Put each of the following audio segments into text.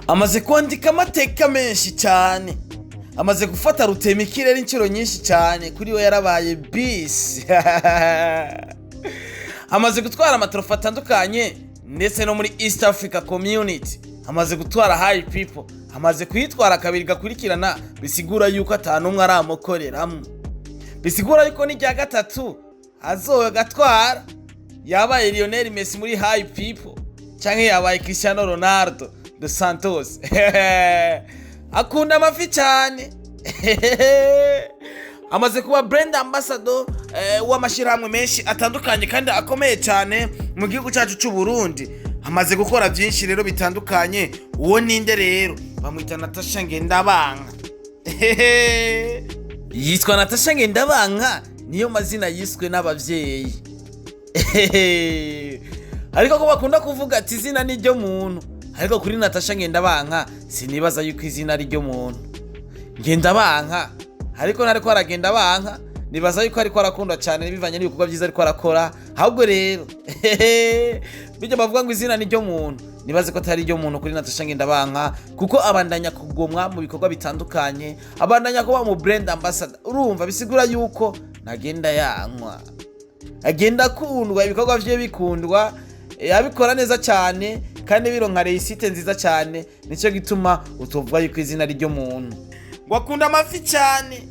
amaze kwandika amateka menshi cyane, amaze gufata rutemikirere inshuro nyinshi cyane, kuri we yarabaye bisi amaze gutwara amatrofa atandukanye ndetse no muri East Africa Community, amaze gutwara High People, amaze kuyitwara kabiri gakurikirana, bisigura yuko atanumwe aramukoreramo, bisigura yuko n'irya gatatu azogatwara yabaye Lionel Messi muri High People cyangwa yabaye Cristiano Ronaldo dos Santos akunda amafi cyane amaze kuba brand ambassador w'amashirahamwe menshi atandukanye kandi akomeye cyane mu gihugu cyacu cy'u Burundi, amaze gukora byinshi rero bitandukanye. Uwo ninde rero? Bamwita Natasha Ngendabanka yitwa Natasha Ngendabanka, niyo mazina yiswe n'abavyeyi ariko ko bakunda kuvuga ati izina ni ryo muntu, ariko kuri Natasha Ngendabanka sinibaza yuko izina ari ryo muntu. Ngendabanka ariko nariko aragenda banka, nibaza yuko ariko arakunda cyane bivanye n'ibikorwa byiza ariko arakora. Ahubwo rero bijya bavuga ngo izina ni ryo muntu, nibaze ko atari ryo muntu kuri Natasha Ngendabanka, kuko abandanya kugomwa mu bikorwa bitandukanye, abandanya kuba mu brand ambassador. Urumva bisigura yuko nagenda yankwa, agenda kundwa, ibikorwa bye bikundwa, yabikora neza cyane kandi bironka reisite nziza cyane. Nicyo gituma utovuga yuko izina ari ryo muntu. Wakunda amafi cyane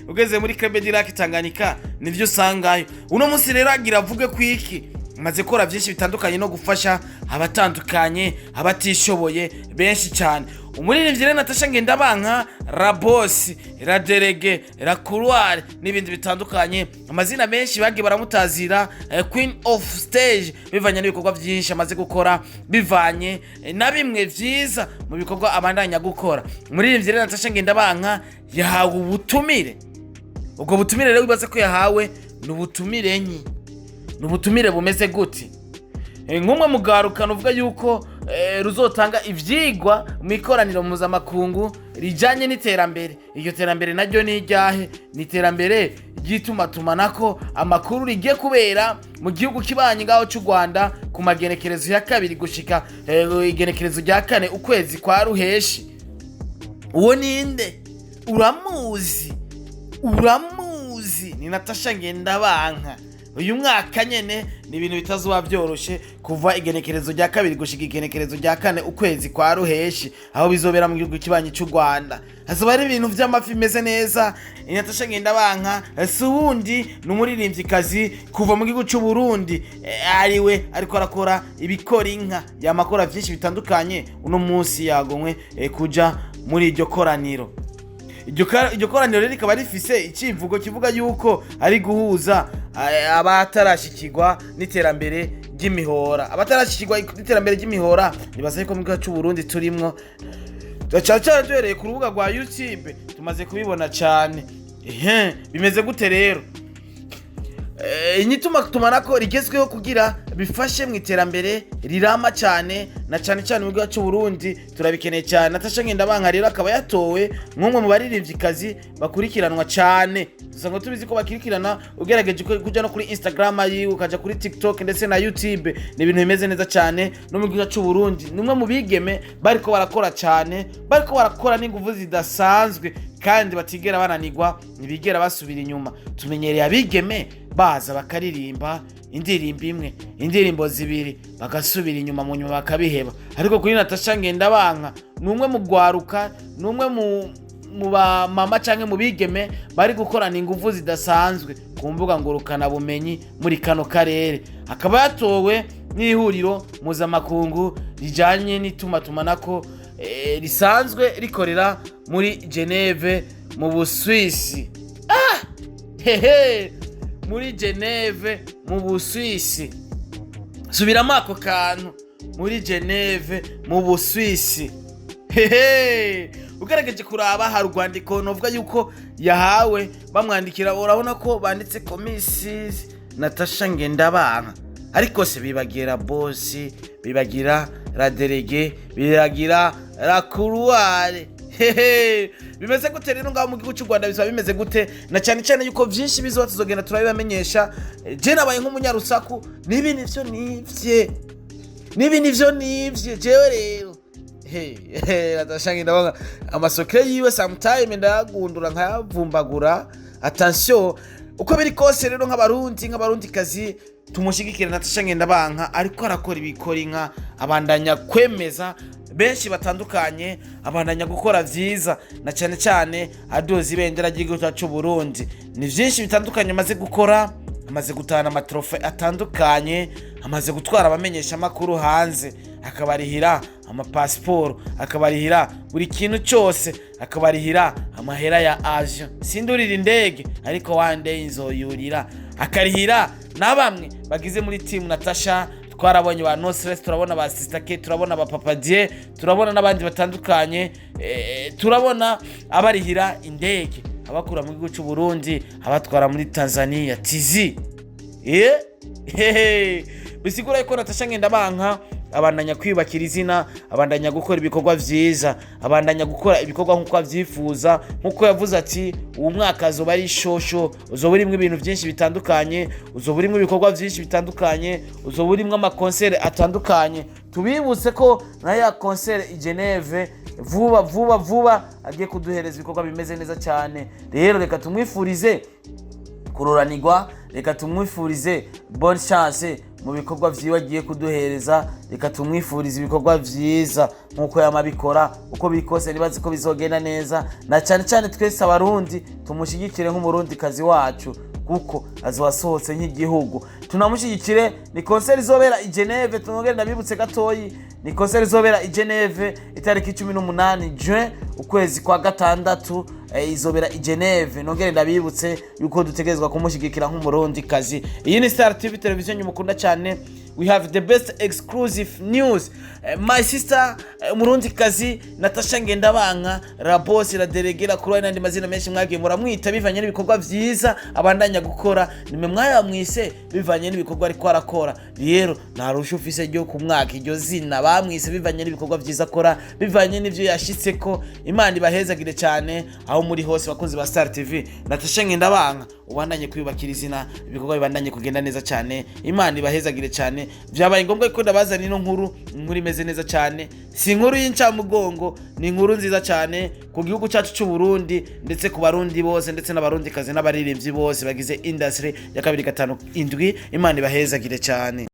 ugeze muri Club de Lac Tanganyika nivyo usangayo. Uno munsi rero agira avuge kwiki, maze kora byinshi bitandukanye no gufasha abatandukanye, abatishoboye benshi cyane. Umuririmbyi rero Natasha Ngendabanka, la boss, la délégué, la couloir n'ibindi bitandukanye, amazina menshi bagiye baramutazira Queen of Stage bivanye n'ibikorwa byinshi amaze gukora, bivanye na bimwe byiza mu bikorwa abandanya gukora. Umuririmbyi rero Natasha Ngendabanka yahawe ubutumire. Ubwo butumire rero wibaze ko yahawe n'ubutumire nyi, n'ubutumire bumeze gute? Nk'umwe mugarukana uvuga yuko ruzotanga ivyigwa mu ikoraniro mpuzamakungu rijanye n'iterambere. Iryo terambere naryo ni iryahe? Ni iterambere ry'itumatumako amakuru rigiye kubera mu gihugu kibanye ngaho cy'u Rwanda ku magenekerezo ya 2 gushika igenekerezo rya 4 ukwezi kwa ruheshi. Uwo ninde? Uramuzi? Ni Natasha Ngendabanka. Uyu mwaka nyene ni ibintu bitazuba byoroshe kuva igenekerezo rya 2 gushika igenekerezo rya 4 ukwezi kwa ruheshi, aho bizobera mu gihugu kibanye cy'u Rwanda. Hazoba ari ibintu vy'amafi meze neza. Natasha Ngendabanka subundi n'umuririmvyikazi kuva mu gihugu cy'u Burundi, ariwe ariko arakora ibikora inka, yamakora byinshi bitandukanye. Uno munsi yagomwe kuja muri iryo koraniro. Iryo koraniro rero rikaba rifise icivugo kivuga yuko ari guhuza abatarashikirwa n'iterambere ry'imihora. Abatarashikirwa n'iterambere ry'imihora nibaza yuko mu gihugu cy'u Burundi turimwo. Twacaca duhereye ku rubuga rwa YouTube tumaze kubibona cyane. Bimeze gute rero? Inyitumatumako rigezweho kugira bifashe mu iterambere rirama cyane na cyane cyane mu gihugu cy'u Burundi turabikeneye cyane. Natasha Ngendabanka rero akaba yatowe nk'umwe mu baririmbyi bakurikiranwa cyane. Dusanga tubizi ko bakirikirana, ugerageje kuja no kuri Instagram yiwe, ukaja kuri TikTok ndetse na YouTube, ni ibintu bimeze neza cyane. No mu gihugu cy'u Burundi numwe mu bigeme bariko barakora cyane, bariko barakora n'inguvu zidasanzwe kandi batigera bananirwa, ntibigera basubira inyuma. Tumenyereye abigeme baza bakaririmba indirimbo imwe, indirimbo zibiri, bagasubira inyuma mu nyuma bakabiheba. Ariko kuri Natasha Ngendabanka numwe mu gwaruka, numwe mu ba mama canke mu bigeme bari gukorana inguvu zidasanzwe ku mbuga ngurukana bumenyi muri kano karere. Akaba yatowe n'ihuriro mpuzamakungu rijanye n'itumatumako risanzwe rikorera muri Geneve mu Busuwisi. Muri Geneve mu Busuwisi. Subiramo ako kantu, muri Geneve mu Busuwisi. Ugerageje kuraba ha Rwandiko novuga yuko yahawe, bamwandikira urabona ko banditse ko Mrs Natasha Ngendabanka, ariko se bibagira boss, bibagira la délégué, bibagira la couloir. Bimeze gute rero ngaho mu gihugu cy'u Rwanda? Bizaba bimeze gute? Na cyane cyane yuko vyinshi bizo tuzogenda turabibamenyesha. Je nabaye nk'umunyarusaku, nibi nivyo nivye jewe rero Natasha Ngendabanga amasokre yiwe sometime ndagundura nkayavumbagura. Attention uko biri kose rero nk'abarundi kazi tumushigikira Natasha Ngendabanga ariko arakora ibikora inka, abandanya kwemeza benshi batandukanye, abandanya gukora vyiza na cyane cyane adoza ibendera ry'igihugu cyacu Burundi. Ni vyinshi bitandukanye amaze gukora, amaze gutana amatrofe atandukanye, amaze gutwara abamenyesha makuru hanze, akabarihira amapasiporo, akabarihira buri kintu cyose, akabarihira amahera ya avion. Sindurira indege ariko one day inzoyurira, akarihira na bamwe bagize muri team Natasha. Twarabonye ba No Stress, turabona ba Sister K, turabona ba Papa Die, turabona n'abandi batandukanye, turabona abarihira indege, abakura mu gihugu cy'u Burundi, abatwara muri Tanzania TZ. Bisigura yuko Natasha Ngendabanga abandanya kwibakira izina, abandanya gukora ibikorwa vyiza, abandanya gukora ibikorwa nkuko avyifuza, nkuko yavuze ati uwo mwaka azoba ari shosho, uzoba urimwe ibintu byinshi bitandukanye, uzoba urimwe ibikorwa byinshi bitandukanye, uzoba urimwe amakonsere atandukanye. Tubibutse ko na ya konsere i Geneve vuba agiye kuduhereza ibikorwa bimeze neza cyane. Rero reka tumwifurize kuroranirwa, reka tumwifurize bonne chance mu bikorwa vyiwe agiye kuduhereza, reka tumwifurize ibikorwa vyiza nkuko yamabikora. Uko bikose nibazi ko bizogenda neza, na cyane cyane twese abarundi tumushigikire nk'umurundi kazi wacu kuko azowasohotse nk'igihugu. Tunamushigikire. Ni concert izobera i Geneve, tunongere ndabibutse gatoyi, ni concert izobera i Geneve itariki 18 Juin ukwezi kwa gatandatu, izobera i Geneve. Nongere ndabibutse yuko dutegerezwa kumushigikira nk'umurundi kazi. Iyi ni Star TV television mukunda cyane. We have the best exclusive news. My sister umurundi kazi Natasha Ngendabanga, la boss, la delegera kuri n'andi mazina menshi mwagiye muramwita bivanye n'ibikorwa vyiza abandanya gukora. Nimwe mwayamwise bivanye n'ibikorwa ariko arakora. Rero narusha ufise ryo ku mwaka iryo zina bamwise bivanye n'ibikorwa vyiza akora, bivanye n'ivyo yashitseko. Imana ibahezagire cyane aho muri hose bakunzi ba Star TV. Natasha Ngendabanga ubandanye kwiyubakira izina, ibikorwa bibandanye kugenda neza cyane. Imana ibahezagire cyane. Vyabaye ngombwa ko ndabazana ino nkuru imeze neza cyane. Si inkuru y'incamugongo, ni inkuru nziza cyane ku gihugu cyacu cy'u Burundi ndetse ku barundi bose ndetse n'abarundi kazi n'abaririmbyi bose bagize industry ya 257. Imana ibahezagire cyane.